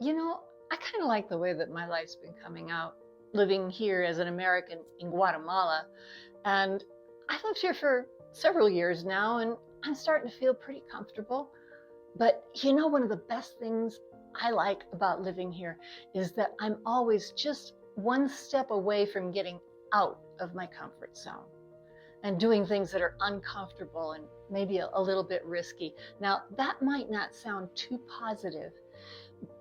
You know, I kind of like the way that my life's been coming out, living here as an American in Guatemala. And I've lived here for several years now, and I'm starting to feel pretty comfortable. But one of the best things I like about living here is that I'm always just one step away from getting out of my comfort zone and doing things that are uncomfortable and maybe a little bit risky. Now, that might not sound too positive,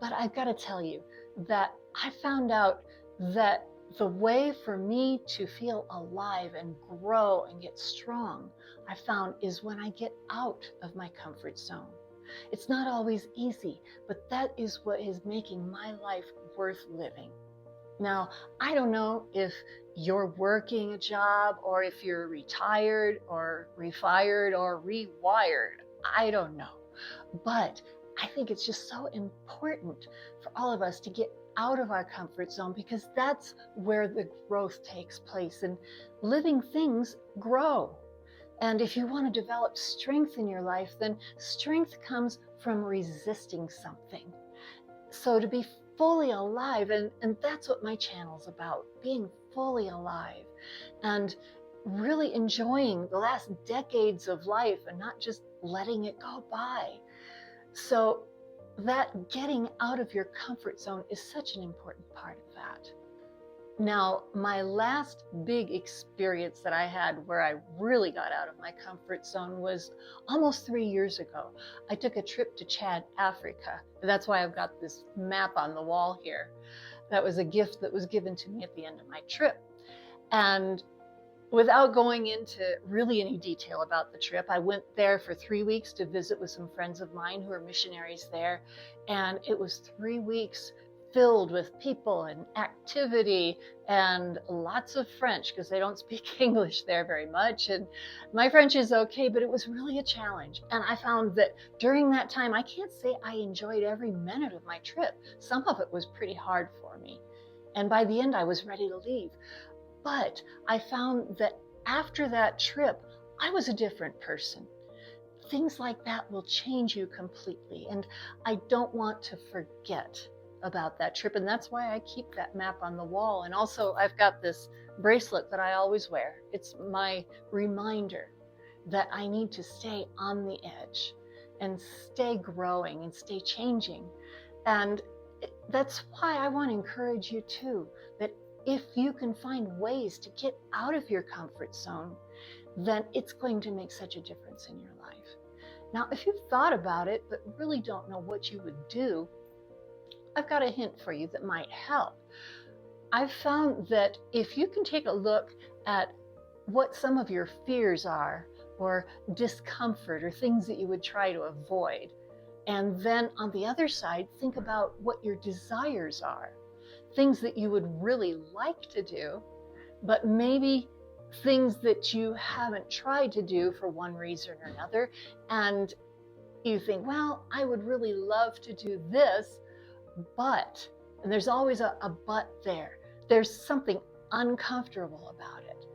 but I've got to tell you that I found out that the way for me to feel alive and grow and get strong, I found, is when I get out of my comfort zone. It's not always easy, but that is what is making my life worth living. Now, I don't know if you're working a job or if you're retired or refired or rewired. I don't know. But I think it's just so important for all of us to get out of our comfort zone because that's where the growth takes place and living things grow. And if you want to develop strength in your life, then strength comes from resisting something. So to be fully alive, and that's what my channel's about, being fully alive and really enjoying the last decades of life and not just letting it go by. So that getting out of your comfort zone is such an important part of that. Now, my last big experience that I had where I really got out of my comfort zone was almost 3 years ago. I took a trip to Chad, Africa. That's why I've got this map on the wall here. That was a gift that was given to me at the end of my trip. And without going into really any detail about the trip, I went there for 3 weeks to visit with some friends of mine who are missionaries there. And it was 3 weeks filled with people and activity and lots of French because they don't speak English there very much. And my French is okay, but it was really a challenge. And I found that during that time, I can't say I enjoyed every minute of my trip. Some of it was pretty hard for me. And by the end, I was ready to leave. But I found that after that trip, I was a different person. Things like that will change you completely. And I don't want to forget about that trip. And that's why I keep that map on the wall. And also I've got this bracelet that I always wear. It's my reminder that I need to stay on the edge and stay growing and stay changing. And that's why I want to encourage you too, that if you can find ways to get out of your comfort zone, then it's going to make such a difference in your life. Now, if you've thought about it, but really don't know what you would do, I've got a hint for you that might help. I've found that if you can take a look at what some of your fears are, or discomfort, or things that you would try to avoid, and then on the other side, think about what your desires are, things that you would really like to do, but maybe things that you haven't tried to do for one reason or another, and you think, well, I would really love to do this, but, and there's always a but there. There's something uncomfortable about it.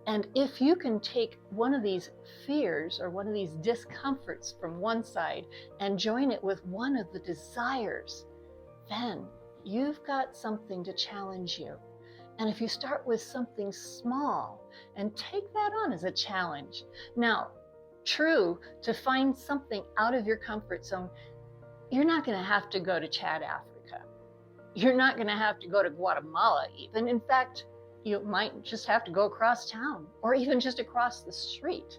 And if you can take one of these fears or one of these discomforts from one side and join it with one of the desires, then you've got something to challenge you. And if you start with something small and take that on as a challenge. Now, true, to find something out of your comfort zone, you're not going to have to go to Chad, Africa. You're not going to have to go to Guatemala even. In fact, you might just have to go across town or even just across the street.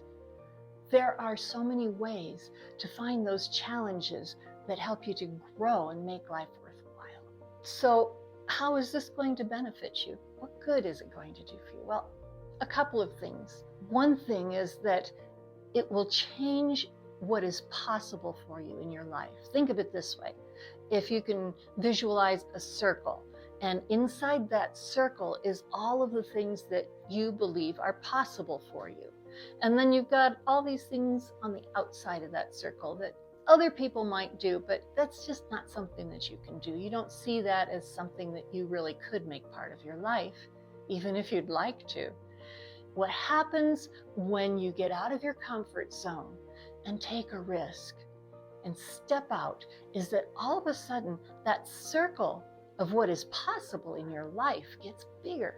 There are so many ways to find those challenges that help you to grow and make life worthwhile. So how is this going to benefit you? What good is it going to do for you? Well, a couple of things. One thing is that it will change what is possible for you in your life. Think of it this way. If you can visualize a circle, and inside that circle is all of the things that you believe are possible for you. And then you've got all these things on the outside of that circle that other people might do, but that's just not something that you can do. You don't see that as something that you really could make part of your life, even if you'd like to. What happens when you get out of your comfort zone and take a risk and step out is that all of a sudden that circle of what is possible in your life gets bigger.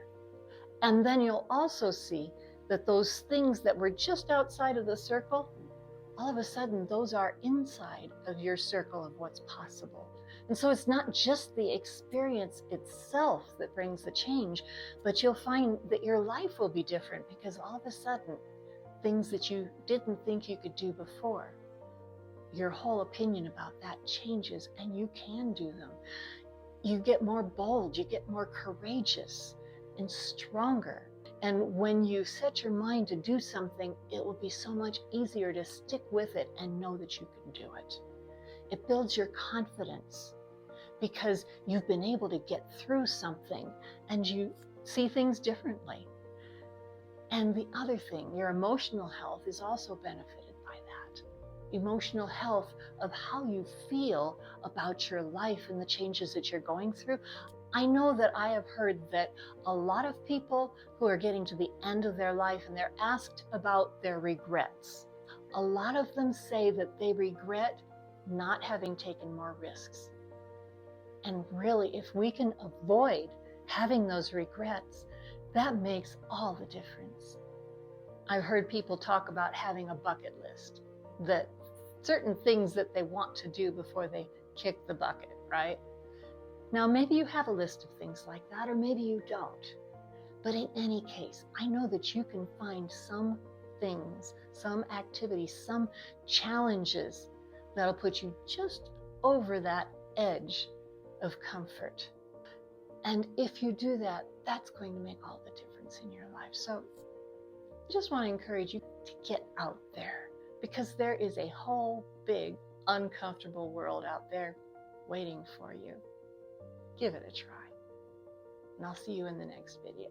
And then you'll also see that those things that were just outside of the circle, all of a sudden those are inside of your circle of what's possible. And so it's not just the experience itself that brings the change, but you'll find that your life will be different because all of a sudden, things that you didn't think you could do before, your whole opinion about that changes and you can do them. You get more bold, you get more courageous and stronger. And when you set your mind to do something, it will be so much easier to stick with it and know that you can do it. It builds your confidence because you've been able to get through something and you see things differently. And the other thing, your emotional health is also benefited by that. Emotional health of how you feel about your life and the changes that you're going through. I know that I have heard that a lot of people who are getting to the end of their life and they're asked about their regrets. A lot of them say that they regret not having taken more risks. And really, if we can avoid having those regrets, that makes all the difference. I've heard people talk about having a bucket list, that certain things that they want to do before they kick the bucket, right? Now, maybe you have a list of things like that, or maybe you don't. But in any case, I know that you can find some things, some activities, some challenges that'll put you just over that edge of comfort. And if you do that, that's going to make all the difference in your life. So I just want to encourage you to get out there, because there is a whole big, uncomfortable world out there waiting for you. Give it a try. And I'll see you in the next video.